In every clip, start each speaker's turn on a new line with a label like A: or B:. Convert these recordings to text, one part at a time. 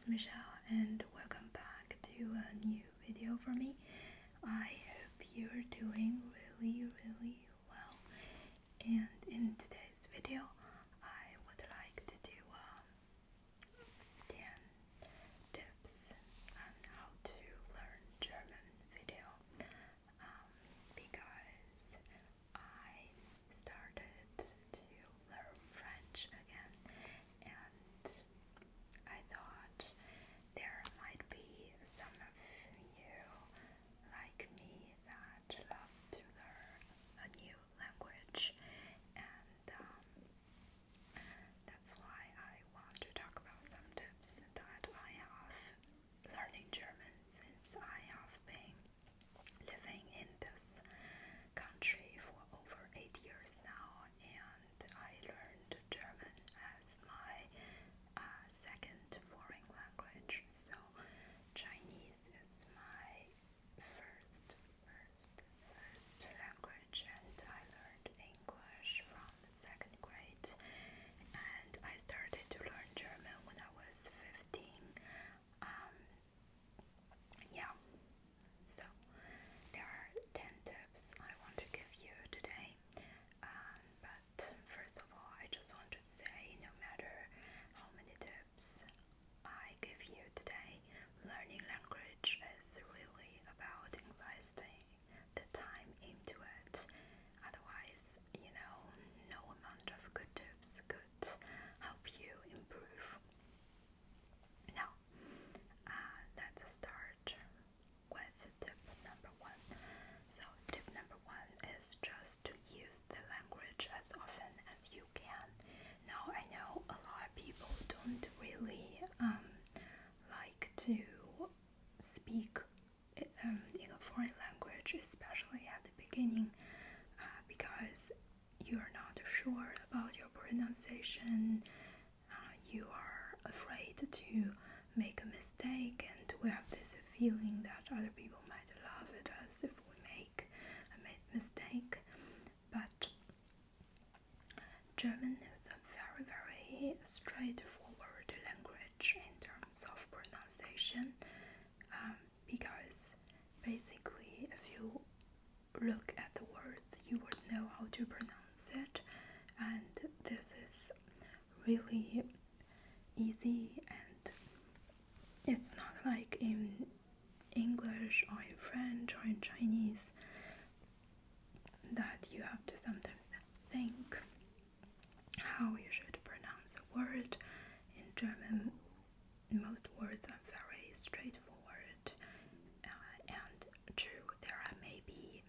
A: Michelle and welcome back to a new video for me. I hope you're doing really well. And in today's video, I would like to do 10 tips on how to learn German video because I started to learn French again and I thought there might be some of you like me that love to learn a new language, and that's why I want to talk about some tips that I have learning German since I have been living in this country for over 8 years now, and I learned German as my second foreign language. So Chinese is my first language, and I learned English from the second grade. And I started to learn German when I was 15. Yeah, so there are 10 tips I want to give you today. But first of all, I just want to say no matter how many tips I give you today, learning language is really about investing the time into it. Otherwise, no amount of good tips could help you improve. Now, let's start with tip number one. So, tip number one is just to use the language as often as you can. Now, I know a lot of people don't really like to speak in a foreign language, especially at the beginning, because you're not sure about your pronunciation. You are afraid to make a mistake, and we have this feeling that other people might laugh at us if we make a mistake. But German is a very straightforward language in terms of pronunciation, because basically if you look at the words you would know how to pronounce it, and this is really easy, and it's not like in English or in French or in Chinese that you have to sometimes think how you should pronounce a word. In German, most words are very straightforward, and true, there are maybe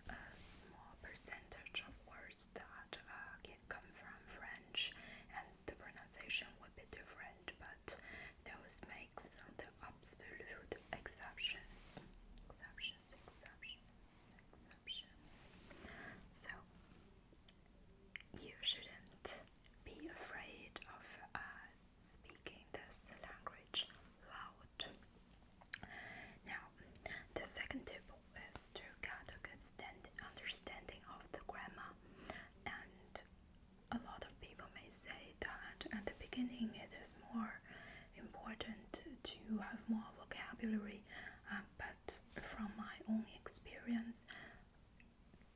A: a small percentage of words that can come from French and the pronunciation would be different, but those makes the absolute exceptions. So you shouldn't be afraid of speaking this language loud. Now, the second tip is to get a good understanding of the grammar, and a lot of people may say that at the beginning it is more important to have more vocabulary, but from my own experience,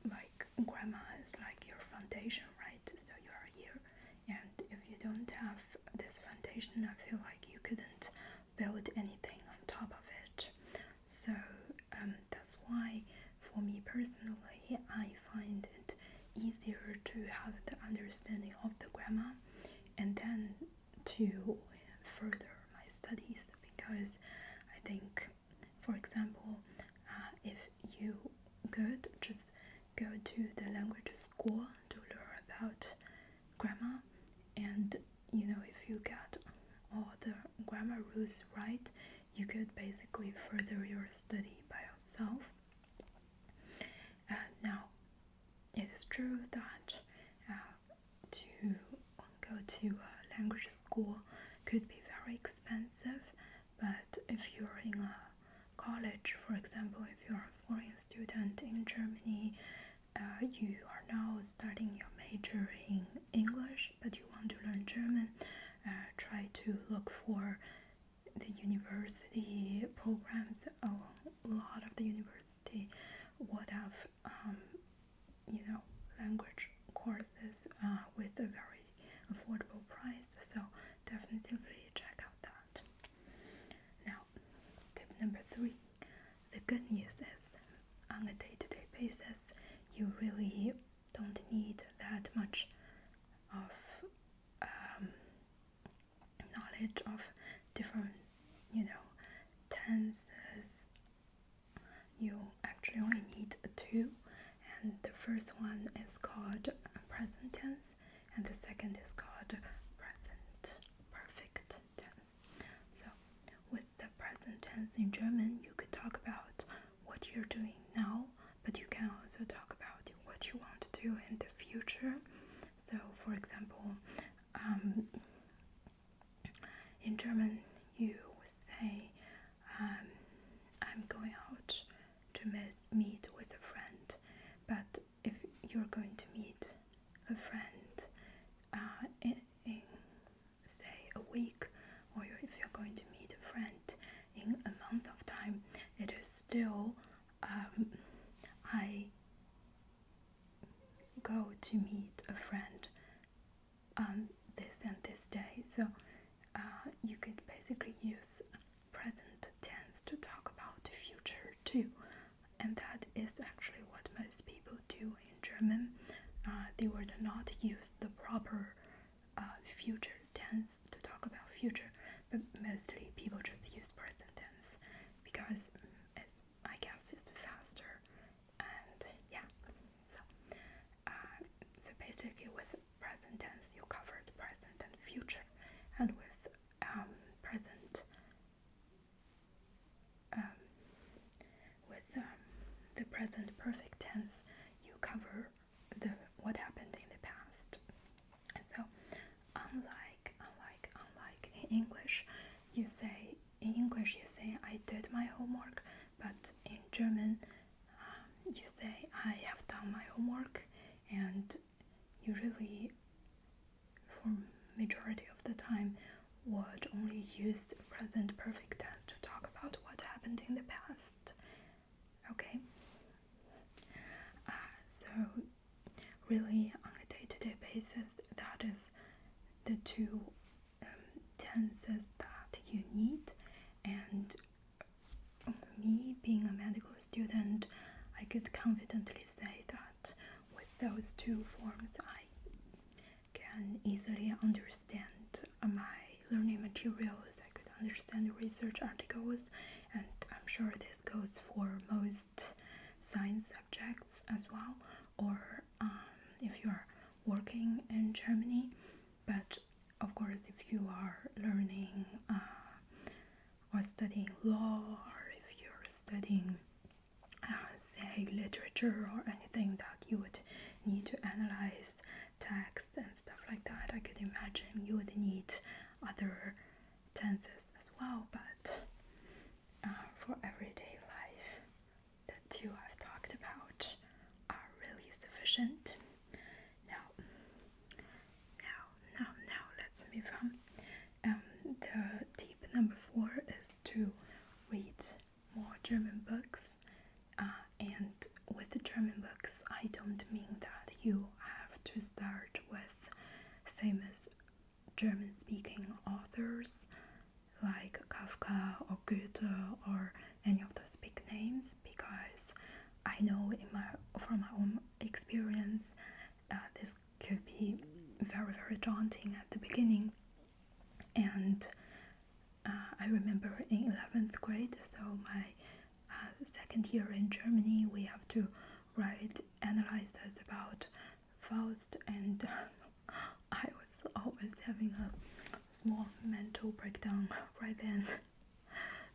A: like grammar is like your foundation, right? So you are here, and if you don't have this foundation, I feel like you couldn't build anything on top of it. So that's why for me personally, I find it easier to have the understanding of the grammar and then to further my studies, because I think, for example, if you could just go to the language school to learn about grammar, and if you get all the grammar rules right, you could basically further your study by yourself. Now, it is true that to go to a language school could be very expensive, but if you're in a college, for example, if you're a foreign student in Germany, you are now studying your major in English, but you want to learn German, try to look for the university programs, a lot of the university would have, language courses with a very affordable price. So definitely check out that. Now, tip number 3. The good news is, on a day-to-day basis, you really don't need that much of knowledge of different, tenses. You actually only need 2, and the first one is called present tense, and the second is called present perfect tense. So, with the present tense in German, you could talk about what you're doing now, but you can also talk about what you want to do in the future. So, for example, in German, you say, I'm going out to meet with a friend. But if you're going to meet a friend in, say, a week, or if you're going to meet a friend in a month of time, it is still I go to meet a friend on this and this day. So you could basically use present tense to talk about the future too, and that is actually what most people do in German. They would not use the proper future tense to talk about future, but mostly people just use present tense because I guess it's faster. And yeah, so basically with present tense you covered present and future, and with the present perfect tense you cover what happened in the past. And so unlike in English you say I did my homework, but in German you say I have done my homework, and usually for majority of the time would only use present perfect tense to talk about what happened in the past. Okay, so really on a day-to-day basis, that is the 2 tenses that you need. And me being a medical student, I could confidently say that with those 2 forms I can easily understand my learning materials. I could understand research articles, and I'm sure this goes for most science subjects as well, or if you're working in Germany. But of course, if you are learning or studying law, or if you're studying say literature or anything that you would need to analyze text and stuff like that, I could imagine you would need other tenses as well. But for everyday life, the 2 I've talked about are really sufficient. Now let's move on. The tip number 4 is to read more German books. And with the German books, I don't mean that you have to start with famous German-speaking authors like Kafka or Goethe or any of those big names, because I know from my own experience, this could be very, very daunting at the beginning. And I remember in 11th grade, so my second year in Germany, we have to write analyses about Faust, and I was always having a small mental breakdown right then.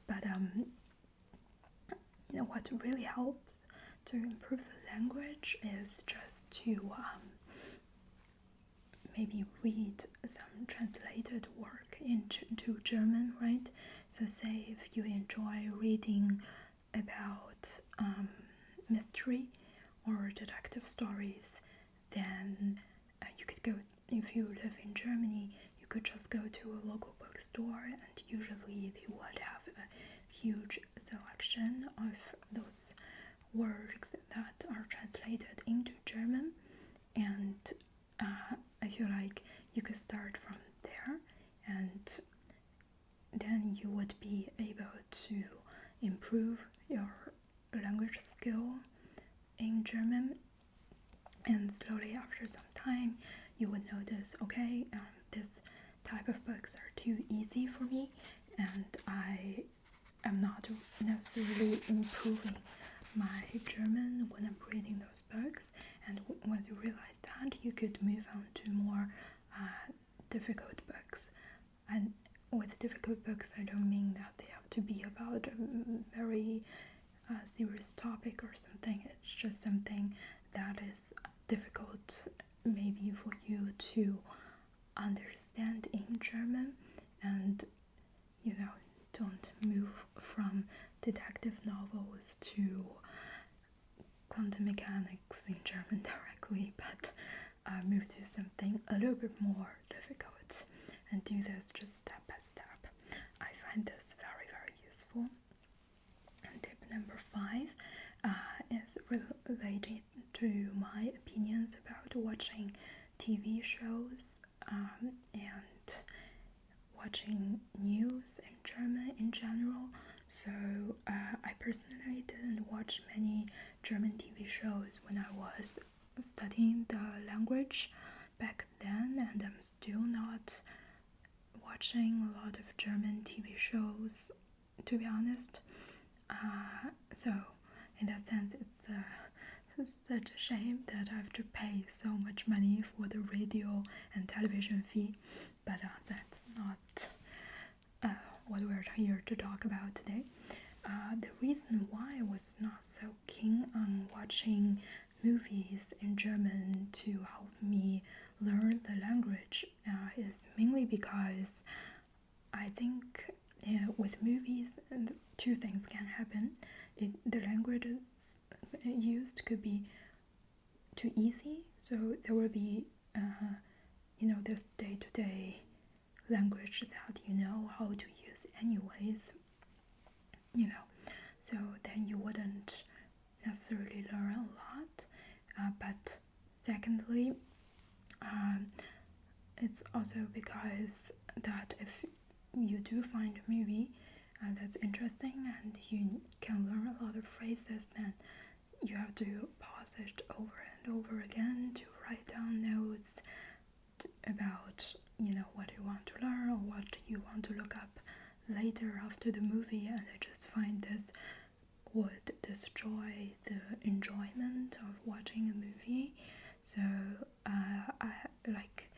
A: But what really helps to improve the language is just to maybe read some translated work into German, right? So say if you enjoy reading about mystery or detective stories, then you could go, if you live in Germany, you could just go to a local bookstore, and usually they would have a huge selection of those works that are translated into German, and I feel like you could start from there, and then you would be able to improve your language skill in German. And slowly, after some time, you would notice, okay, this type of books are too easy for me, and I am not necessarily improving my German when I'm reading those books. And once you realize that, you could move on to more difficult books. And with difficult books, I don't mean that they have to be about a very serious topic or something. It's just something that is difficult maybe for you to understand in German, and don't move from detective novels to quantum mechanics in German directly, but move to something a little bit more difficult, and do this just step by step. I find this very, very useful. And tip number 5 is related to my opinions about watching TV shows and watching news in German in general. So I personally didn't watch many German TV shows when I was studying the language back then, and I'm still not watching a lot of German TV shows, to be honest. So in that sense, it's such a shame that I have to pay so much money for the radio and television fee, but that's not what we're here to talk about today. The reason why I was not so keen on watching movies in German to help me learn the language is mainly because I think with movies, two things can happen. The languages used could be too easy, so there will be this day-to-day language that you know how to use anyways, so then you wouldn't necessarily learn a lot. But secondly, it's also because that if you do find a movie that's interesting and you can learn a lot of phrases, then you have to pause it over and over again to write down notes about what you want to learn or what you want to look up later after the movie. And I just find this would destroy the enjoyment of watching a movie. So I like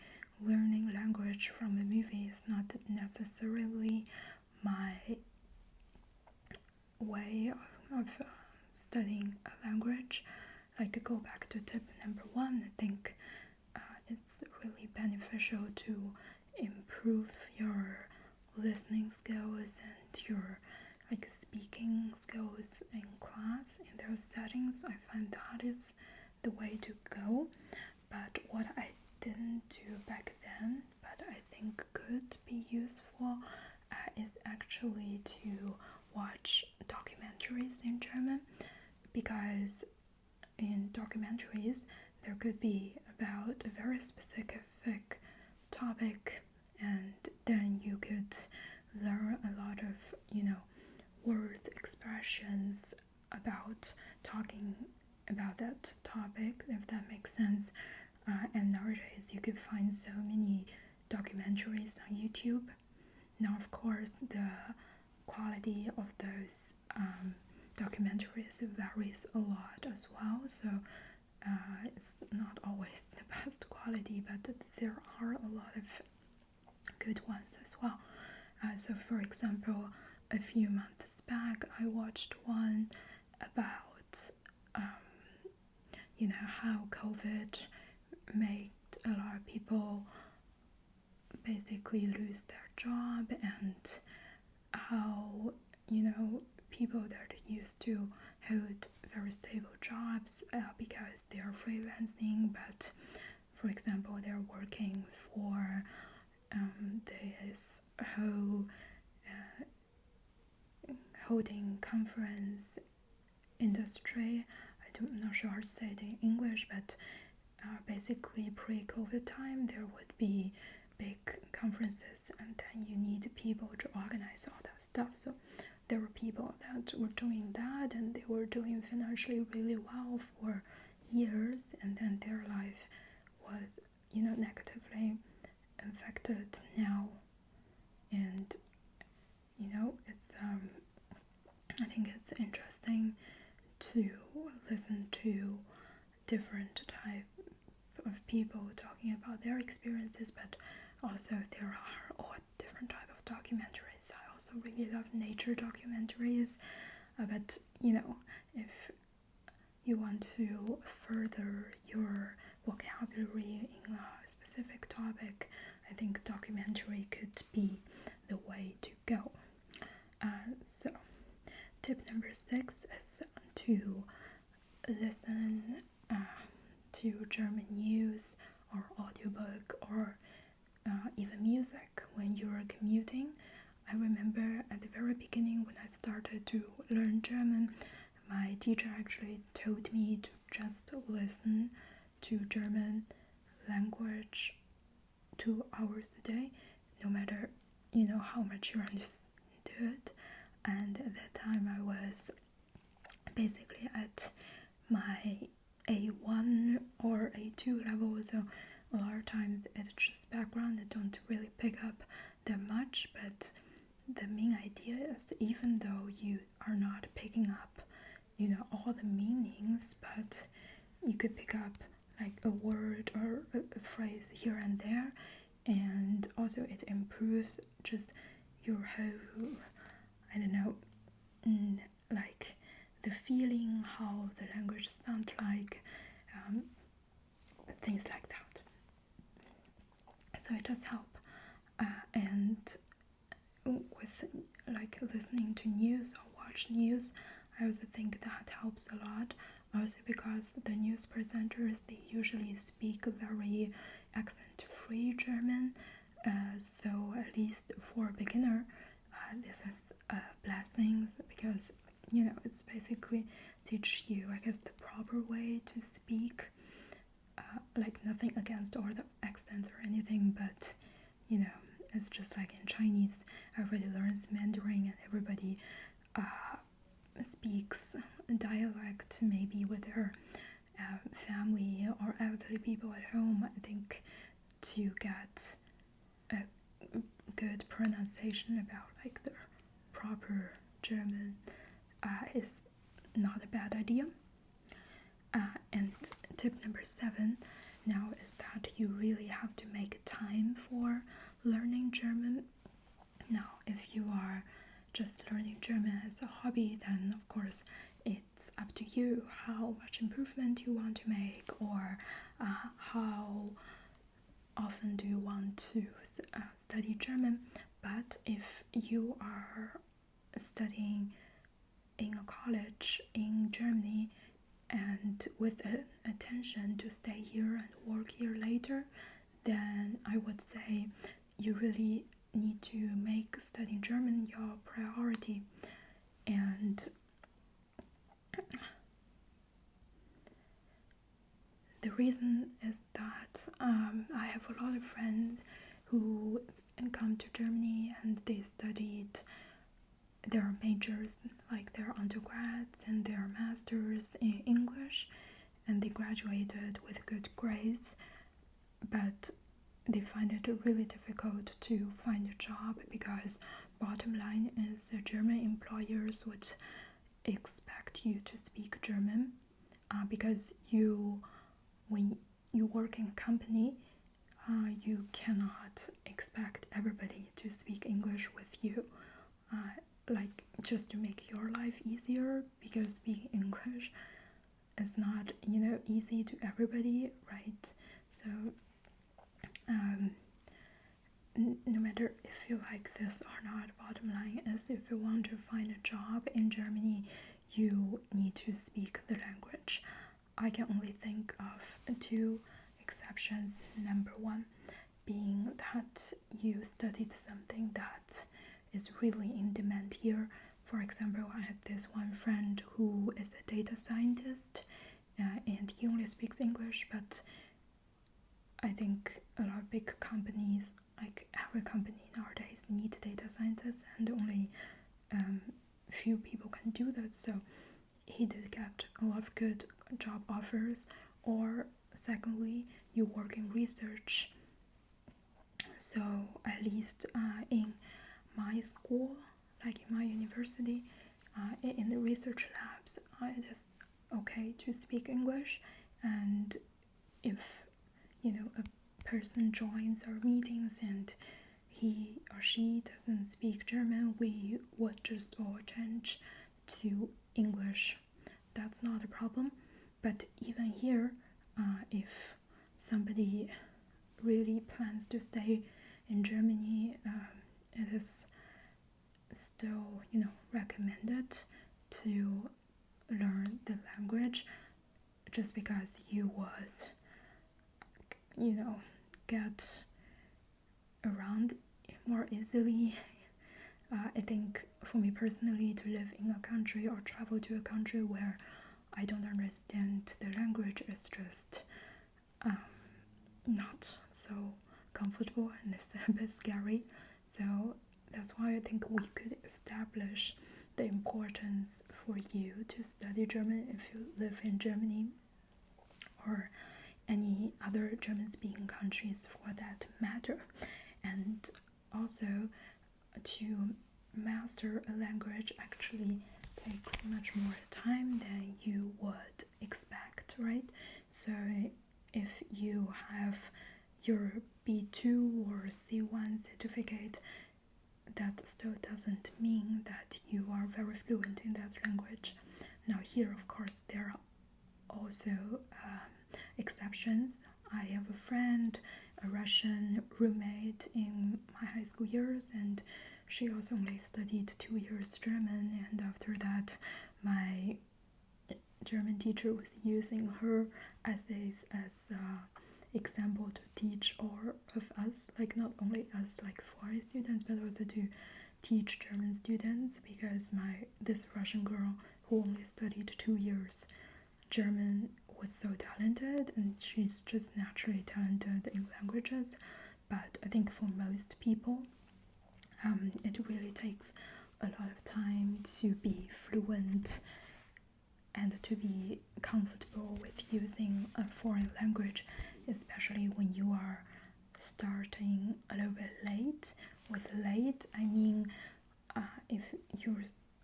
A: learning language from a movie is not necessarily my way of studying a language. Like, go back to tip number 1, I think it's really beneficial to improve your listening skills and your speaking skills in class. In those settings, I find that is the way to go. But what I didn't do back then, but I think could be useful, is actually to watch documentaries in German, because in documentaries there could be about a very specific topic, and then you could learn a lot of words, expressions about talking about that topic, if that makes sense. And nowadays you could find so many documentaries on YouTube. Now, of course, the quality of those documentaries varies a lot as well, so it's not always the best quality, but there are a lot of good ones as well. So for example, a few months back I watched one about how COVID made a lot of people basically lose their job, and how people that used to hold very stable jobs because they are freelancing, but for example they're working for this whole holding conference industry. I'm not sure how to say it in English, but basically pre-COVID time there would be big conferences and then you need people to organize all that stuff. So there were people that were doing that and they were doing financially really well for years, and then their life was, negatively affected now. And it's I think it's interesting to listen to different type of people talking about their experiences, but also there are all different type of documentaries. I also really love nature documentaries, but if you want to further your vocabulary in a specific topic, I think documentary could be the way to go. So tip number 6 is to listen to German news or audiobook or even music when you're commuting. I remember at the very beginning when I started to learn German, my teacher actually told me to just listen to German language 2 hours a day, no matter how much you understood. And at that time I was basically at my A1 or A2 level, so a lot of times it's just background. I don't really pick up that much, but the main idea is even though you are not picking up all the meanings, but you could pick up like a word or a phrase here and there, and also it improves just your whole, I don't know, like the feeling, how the language sounds like, things like that. So it does help. And with like listening to news or watch news, I also think that helps a lot. Also because the news presenters, they usually speak very accent-free German, so at least for a beginner, this is a blessing because it's basically teach you, I guess, the proper way to speak. Like nothing against all the accents or anything, but it's just like in Chinese, everybody learns Mandarin and everybody speaks dialect maybe with their family or elderly people at home. I think to get a good pronunciation about like the proper German is not a bad idea. And tip number 7 now is that you really have to make time for learning German. Now, if you are just learning German as a hobby, then of course it's up to you how much improvement you want to make, or how often do you want to study German. But if you are studying in a college in Germany and with an intention to stay here and work here later, then I would say you really need to make studying German your priority. And the reason is that I have a lot of friends who come to Germany and they studied their majors, like their undergrads and their masters in English, and they graduated with good grades, but they find it really difficult to find a job because bottom line is German employers would expect you to speak German, because when you work in a company, you cannot expect everybody to speak English with you, like just to make your life easier, because speaking English is not easy to everybody, right? So no matter if you like this or not, bottom line is if you want to find a job in Germany, you need to speak the language. I can only think of 2 exceptions. Number 1 being that studied something that is really in demand here. For example, I have this one friend who is a data scientist, and he only speaks English, but I think a lot of big companies, like every company nowadays, need data scientists, and only few people can do this. So he did get a lot of good job offers. Or secondly, you work in research. So at least in my school, like in my university, in the research labs, it is okay to speak English. And if a person joins our meetings and he or she doesn't speak German, we would just all change to English. That's not a problem. But even here, if somebody really plans to stay in Germany, it is still recommended to learn the language, just because you would get around more easily. I think for me personally, to live in a country or travel to a country where I don't understand the language is just not so comfortable, and it's a bit scary. So that's why I think we could establish the importance for you to study German if you live in Germany or any other German-speaking countries for that matter. And also, to master a language actually takes much more time than you would expect, right? So if you have your B2 or C1 certificate, that still doesn't mean that you are very fluent in that language. Now here, of course, there are also exceptions. I have a friend, a Russian roommate in my high school years, and she also only studied 2 years German, and after that my German teacher was using her essays as example to teach all of us, like not only us like foreign students, but also to teach German students, because this Russian girl who only studied 2 years German was so talented, and she's just naturally talented in languages. But I think for most people, it really takes a lot of time to be fluent and to be comfortable with using a foreign language, especially when you are starting a little bit late. With late, I mean if you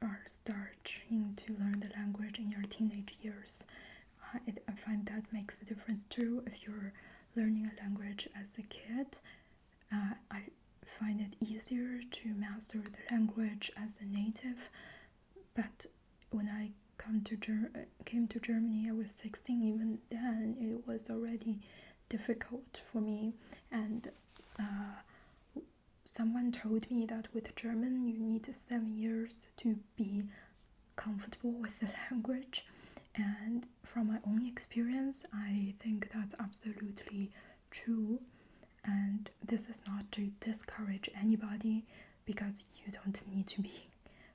A: are starting to learn the language in your teenage years. I find that makes a difference too. If you're learning a language as a kid, I find it easier to master the language as a native. But when I came to Germany, I was 16. Even then, it was already difficult for me. And someone told me that with German, you need 7 years to be comfortable with the language. And from my own experience, I think that's absolutely true. And this is not to discourage anybody, because you don't need to be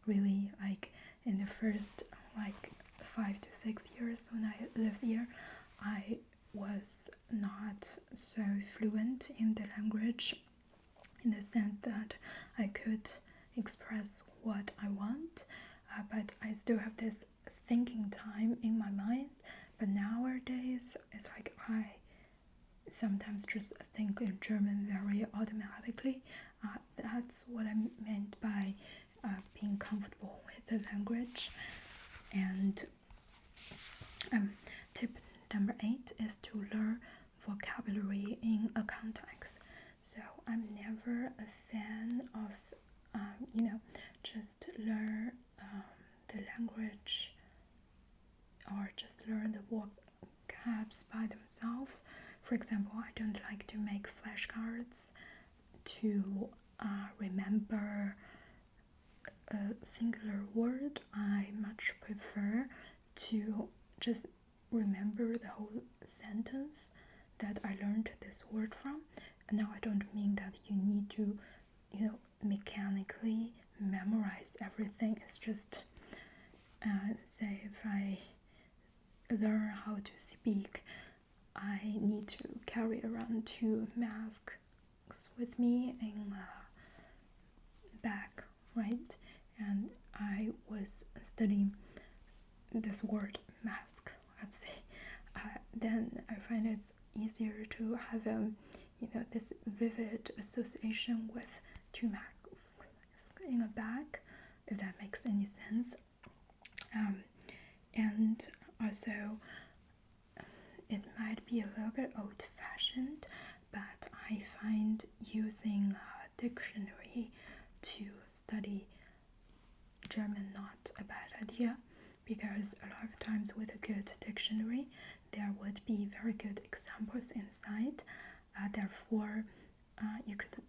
A: really like in the first 5 to 6 years when I lived here. I was not so fluent in the language, in the sense that I could express what I want, but I still have this thinking time in my mind. But nowadays, it's like I sometimes just think in German very automatically. That's what I meant by being comfortable with the language. And tip number 8 is to learn vocabulary in a context. So I'm never a fan of just learn the language or just learn the vocabs by themselves. For example, I don't like to make flashcards to remember a singular word. I much prefer to just remember the whole sentence that I learned this word from. And now I don't mean that you need to mechanically memorize everything. It's just say if I learn how to speak, I need to carry around 2 masks with me in a bag, right? And I was studying this word mask, let's say. Then I find it's easier to have this vivid association with 2 masks in a bag, if that makes any sense. And also, it might be a little bit old-fashioned, but I find using a dictionary to study German not a bad idea, because a lot of times with a good dictionary there would be very good examples inside. Therefore, you could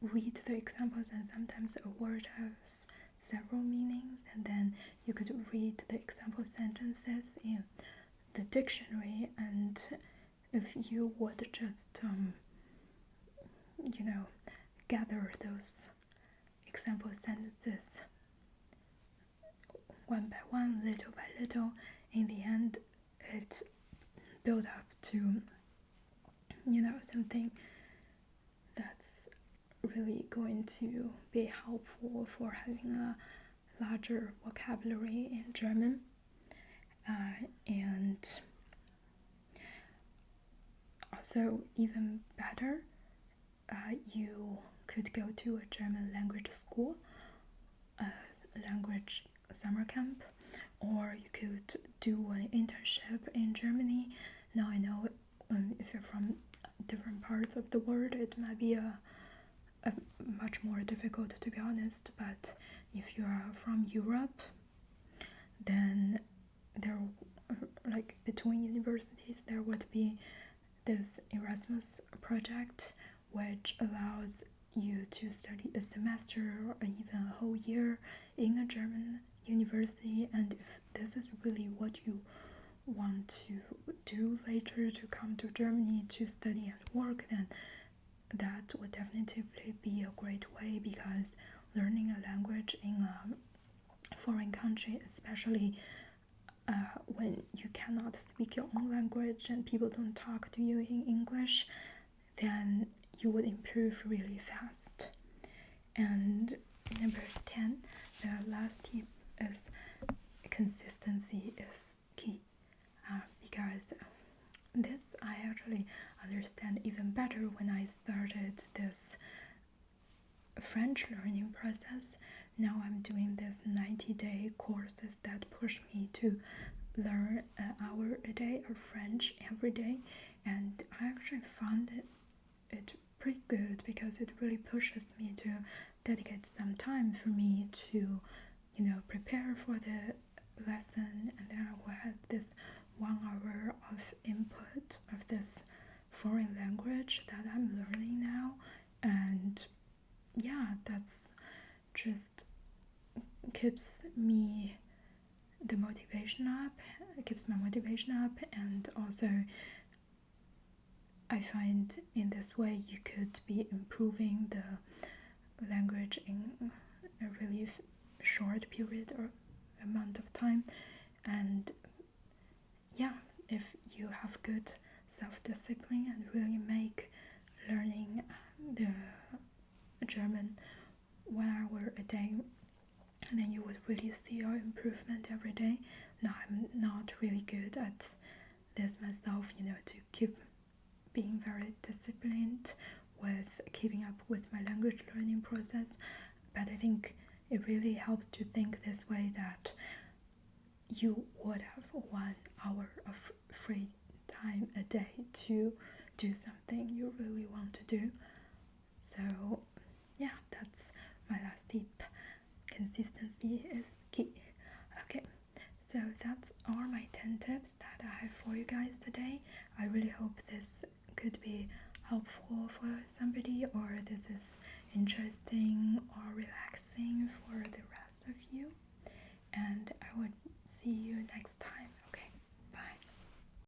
A: read the examples, and sometimes a word has several meanings, and then you could read the example sentences in the dictionary, and if you would just gather those example sentences one by one, little by little, in the end it built up to something that's really going to be helpful for having a larger vocabulary in German. And also, even better, you could go to a German language school, a language summer camp, or you could do an internship in Germany. Now I know if you're from different parts of the world, it might be a much more difficult, to be honest, but if you are from Europe, then there, like between universities, there would be this Erasmus project, which allows you to study a semester or even a whole year in a German university. And if this is really what you want to do later, to come to Germany to study and work, then that would definitely be a great way, because learning a language in a foreign country, especially when you cannot speak your own language and people don't talk to you in English, then you would improve really fast. And number 10, the last tip is consistency is key, because this I actually understand even better when I started this French learning process. Now I'm doing this 90-day courses that push me to learn an hour a day of French every day, and I actually found it pretty good, because it really pushes me to dedicate some time for me to prepare for the lesson, and then I will have this 1 hour of input of this foreign language that I'm learning now. And yeah, that's just keeps me the motivation up, keeps my motivation up. And also I find in this way you could be improving the language in a really short period or amount of time. And yeah, if you have good self-discipline and really make learning the German 1 hour a day, then you would really see your improvement every day. Now I'm not really good at this myself, to keep being very disciplined with keeping up with my language learning process, but I think it really helps to think this way, that you would have 1 hour of free time a day to do something you really want to do. So yeah, that's my last tip. Consistency is key. Okay, so that's all my 10 tips that I have for you guys today. I really hope this could be helpful for somebody, or this is interesting or relaxing for the rest of you. And I will see you next time.